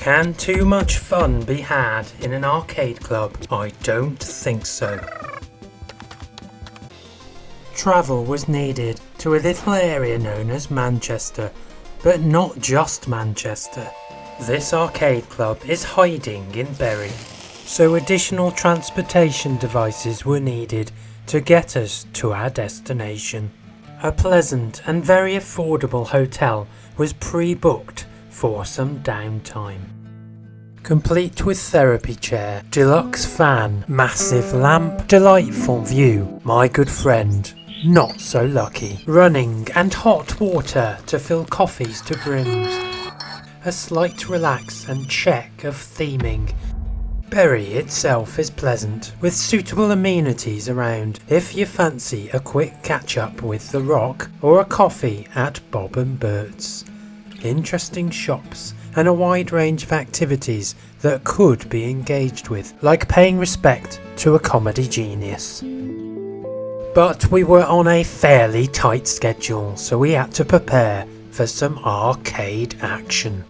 Can too much fun be had in an arcade club? I don't think so. Travel was needed to a little area known as Manchester, but not just Manchester. This arcade club is hiding in Bury, so additional transportation devices were needed to get us to our destination. A pleasant and very affordable hotel was pre-booked for some downtime. Complete with therapy chair, deluxe fan, massive lamp, delightful view, my good friend, not so lucky. Running and hot water to fill coffees to brims. A slight relax and check of theming. Bury itself is pleasant, with suitable amenities around if you fancy a quick catch-up with The Rock or a coffee at Bob and Bert's. Interesting shops and a wide range of activities that could be engaged with, like paying respect to a comedy genius. But we were on a fairly tight schedule, so we had to prepare for some arcade action.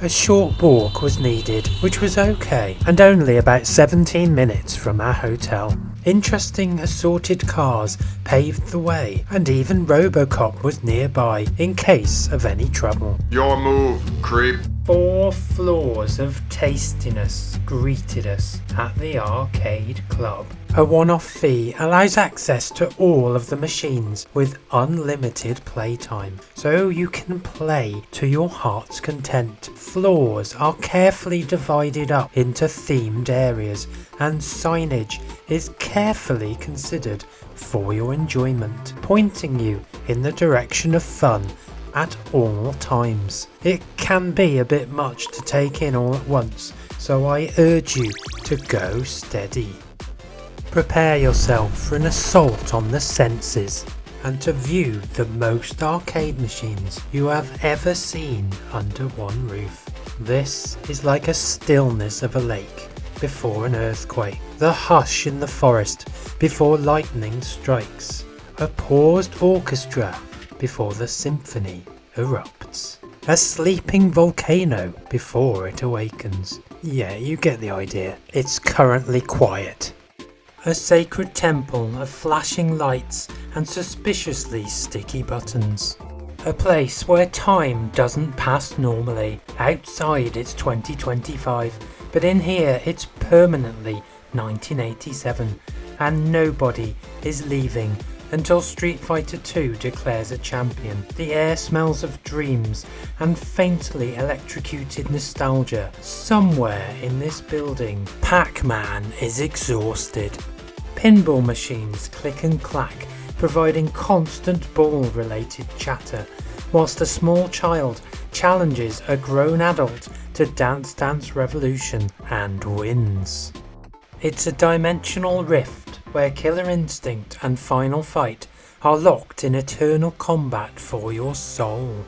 A short walk was needed, which was okay, and only about 17 minutes from our hotel. Interesting assorted cars paved the way, and even Robocop was nearby in case of any trouble. Your move, creep. 4 floors of tastiness greeted us at the arcade club. A one-off fee allows access to all of the machines with unlimited playtime, so you can play to your heart's content. Floors are carefully divided up into themed areas, and signage is carefully considered for your enjoyment, pointing you in the direction of fun at all times. It can be a bit much to take in all at once, so I urge you to go steady. Prepare yourself for an assault on the senses and to view the most arcade machines you have ever seen under one roof. This is like a stillness of a lake before an earthquake, the hush in the forest before lightning strikes, a paused orchestra before the symphony erupts, a sleeping volcano before it awakens. Yeah, you get the idea. It's currently quiet. A sacred temple of flashing lights and suspiciously sticky buttons. A place where time doesn't pass normally. Outside it's 2025, but in here it's permanently 1987, and nobody is leaving until Street Fighter 2 declares a champion. The air smells of dreams and faintly electrocuted nostalgia. Somewhere in this building, Pac-Man is exhausted. Pinball machines click and clack, providing constant ball-related chatter, whilst a small child challenges a grown adult to Dance Dance Revolution and wins. It's a dimensional rift where Killer Instinct and Final Fight are locked in eternal combat for your soul.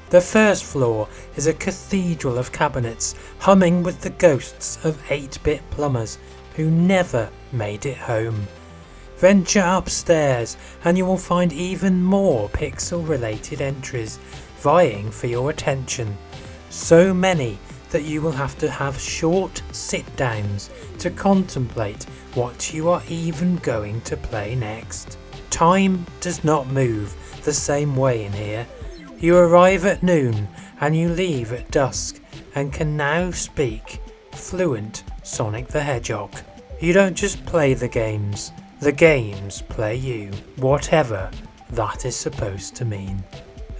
The first floor is a cathedral of cabinets humming with the ghosts of 8-bit plumbers who never made it home. Venture upstairs and you will find even more pixel-related entries vying for your attention. So many that you will have to have short sit-downs to contemplate what you are even going to play next. Time does not move the same way in here. You arrive at noon and you leave at dusk and can now speak fluent Sonic the Hedgehog. You don't just play the games play you, whatever that is supposed to mean.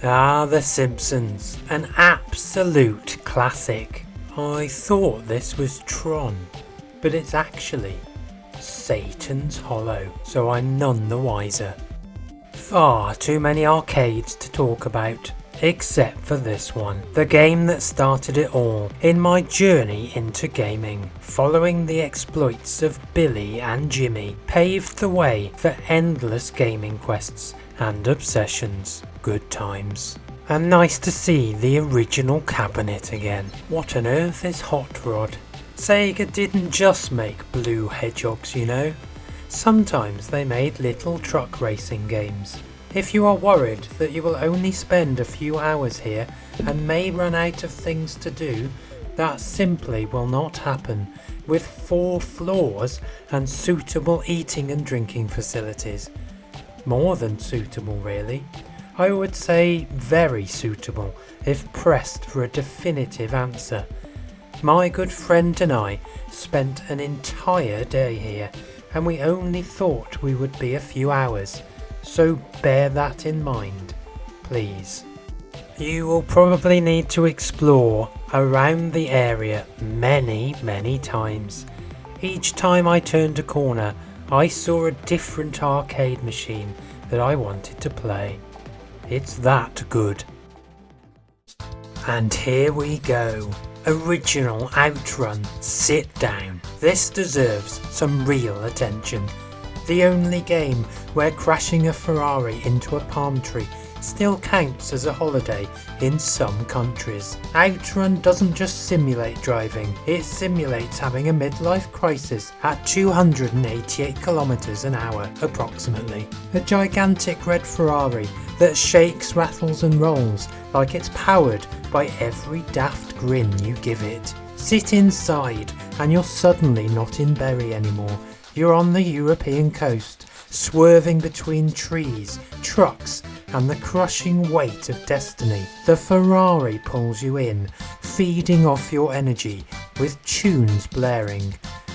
Ah, The Simpsons, an absolute classic. I thought this was Tron, but it's actually Satan's Hollow, so I'm none the wiser. Far too many arcades to talk about, except for this one, the game that started it all in my journey into gaming. Following the exploits of Billy and Jimmy paved the way for endless gaming quests and obsessions. Good times. And nice to see the original cabinet again. What on earth is Hot Rod? Sega didn't just make blue hedgehogs, you know. Sometimes they made little truck racing games. If you are worried that you will only spend a few hours here and may run out of things to do, that simply will not happen. With 4 floors and suitable eating and drinking facilities. More than suitable, really. I would say very suitable if pressed for a definitive answer. My good friend and I spent an entire day here, and we only thought we would be a few hours, so bear that in mind, please. You will probably need to explore around the area many times. Each time I turned a corner, I saw a different arcade machine that I wanted to play. It's that good. And here we go. Original Outrun Sit Down. This deserves some real attention. The only game where crashing a Ferrari into a palm tree still counts as a holiday in some countries. Outrun doesn't just simulate driving, it simulates having a midlife crisis at 288 kilometers an hour approximately. A gigantic red Ferrari that shakes, rattles and rolls like it's powered by every daft grin you give it. Sit inside and you're suddenly not in Bury anymore. You're on the European coast, swerving between trees, trucks and the crushing weight of destiny. The Ferrari pulls you in, feeding off your energy with tunes blaring.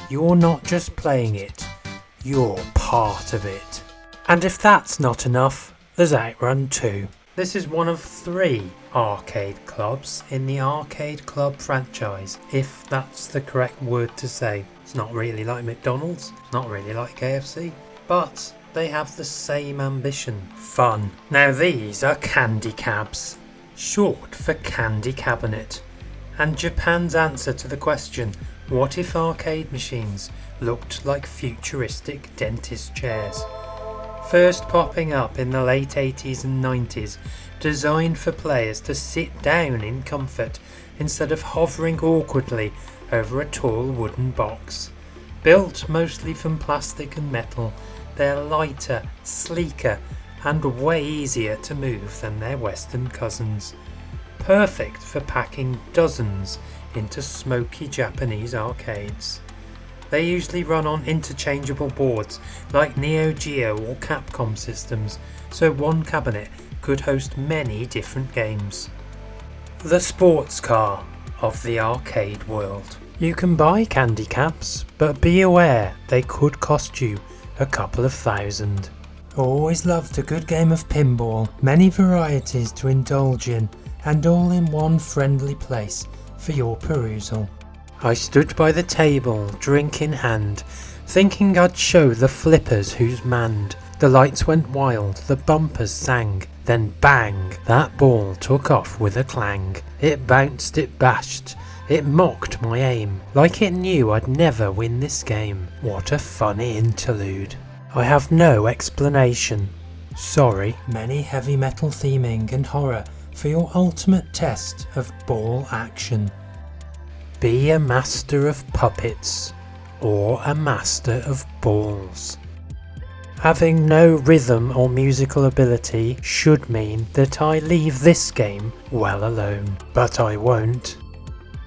You're not just playing it, you're part of it. And if that's not enough, there's Outrun 2. This is one of 3 arcade clubs in the Arcade Club franchise, if that's the correct word to say. It's not really like McDonald's, it's not really like KFC, but they have the same ambition: fun. Now these are candy cabs, short for candy cabinet, and Japan's answer to the question, what if arcade machines looked like futuristic dentist chairs? First popping up in the late 80s and 90s, designed for players to sit down in comfort instead of hovering awkwardly over a tall wooden box. Built mostly from plastic and metal, they're lighter, sleeker and way easier to move than their Western cousins. Perfect for packing dozens into smoky Japanese arcades. They usually run on interchangeable boards like Neo Geo or Capcom systems, so one cabinet could host many different games. The sports car of the arcade world. You can buy candy caps, but be aware they could cost you a couple of thousand. Always loved a good game of pinball, many varieties to indulge in, and all in one friendly place for your perusal. I stood by the table, drink in hand, thinking I'd show the flippers who's manned. The lights went wild, the bumpers sang, then bang, that ball took off with a clang. It bounced, it bashed, it mocked my aim, like it knew I'd never win this game. What a funny interlude. I have no explanation. Sorry. Many heavy metal theming and horror for your ultimate test of ball action. Be a master of puppets or a master of balls. Having no rhythm or musical ability should mean that I leave this game well alone, but I won't.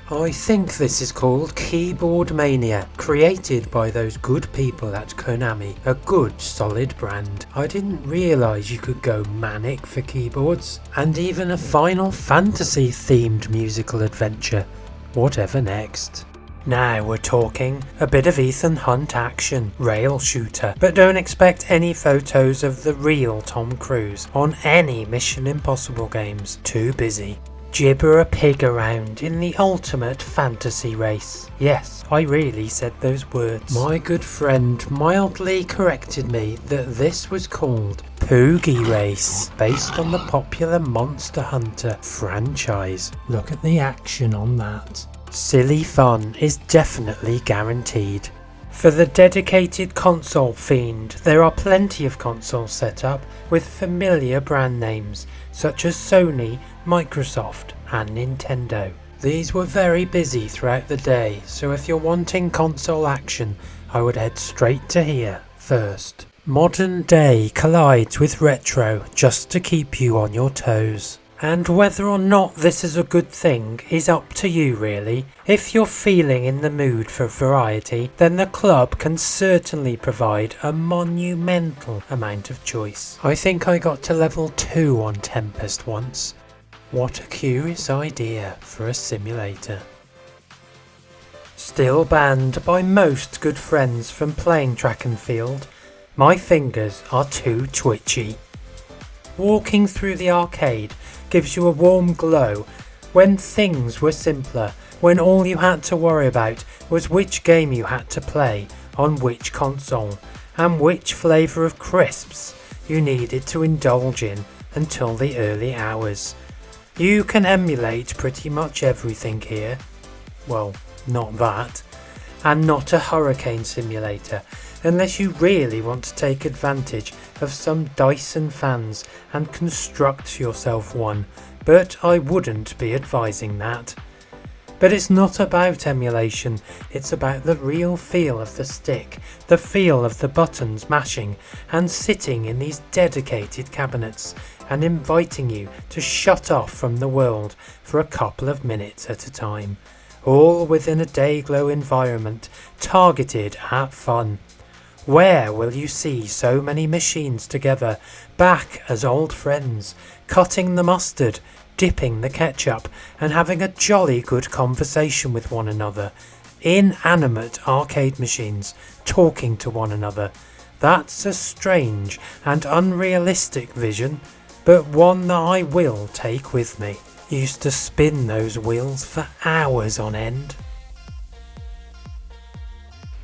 I think this is called Keyboard Mania, created by those good people at Konami, a good solid brand. I didn't realise you could go manic for keyboards, and even a Final Fantasy themed musical adventure. Whatever next. Now we're talking a bit of Ethan Hunt action, rail shooter, but don't expect any photos of the real Tom Cruise on any Mission Impossible games, too busy. Gibber a pig around in the ultimate fantasy race. Yes, I really said those words. My good friend mildly corrected me that this was called Poogie Race, based on the popular Monster Hunter franchise. Look at the action on that. Silly fun is definitely guaranteed. For the dedicated console fiend, there are plenty of consoles set up with familiar brand names such as Sony, Microsoft and Nintendo. These were very busy throughout the day, so if you're wanting console action, I would head straight to here first. Modern day collides with retro just to keep you on your toes. And whether or not this is a good thing is up to you really. If you're feeling in the mood for variety, then the club can certainly provide a monumental amount of choice. I think I got to level 2 on Tempest once. What a curious idea for a simulator. Still banned by most good friends from playing track and field, my fingers are too twitchy. Walking through the arcade gives you a warm glow when things were simpler, when all you had to worry about was which game you had to play on which console and which flavour of crisps you needed to indulge in until the early hours. You can emulate pretty much everything here. Well, not that. And not a hurricane simulator, unless you really want to take advantage of some Dyson fans and construct yourself one, but I wouldn't be advising that. But it's not about emulation, it's about the real feel of the stick, the feel of the buttons mashing and sitting in these dedicated cabinets and inviting you to shut off from the world for a couple of minutes at a time, all within a Dayglow environment targeted at fun. Where will you see so many machines together, back as old friends, cutting the mustard, dipping the ketchup, and having a jolly good conversation with one another? Inanimate arcade machines talking to one another. That's a strange and unrealistic vision, but one that I will take with me. Used to spin those wheels for hours on end.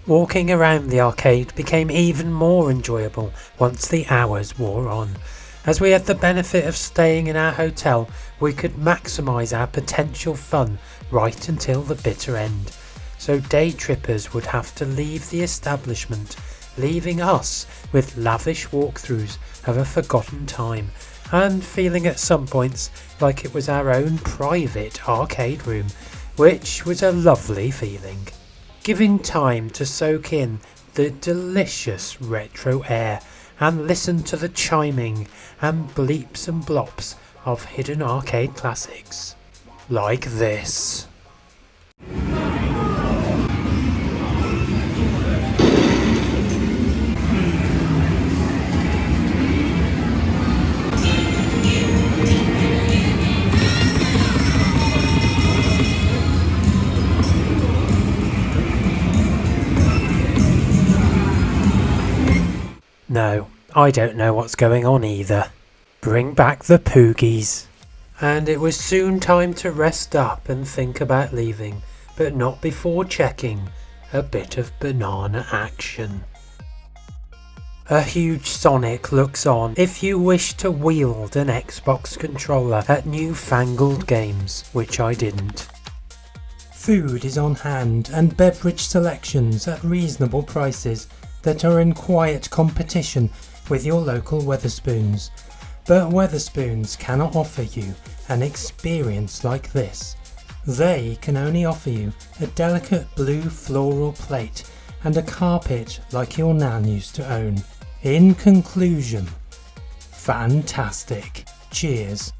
Walking around the arcade became even more enjoyable once the hours wore on. As we had the benefit of staying in our hotel, we could maximise our potential fun right until the bitter end. So day trippers would have to leave the establishment, leaving us with lavish walkthroughs of a forgotten time, and feeling at some points like it was our own private arcade room, which was a lovely feeling. Giving time to soak in the delicious retro air and listen to the chiming and bleeps and blops of hidden arcade classics. Like this. No, I don't know what's going on either. Bring back the Poogies. And it was soon time to rest up and think about leaving, but not before checking a bit of banana action. A huge Sonic looks on if you wish to wield an Xbox controller at newfangled games, which I didn't. Food is on hand and beverage selections at reasonable prices that are in quiet competition with your local Wetherspoons. But Wetherspoons cannot offer you an experience like this. They can only offer you a delicate blue floral plate and a carpet like your nan used to own. In conclusion, fantastic. Cheers.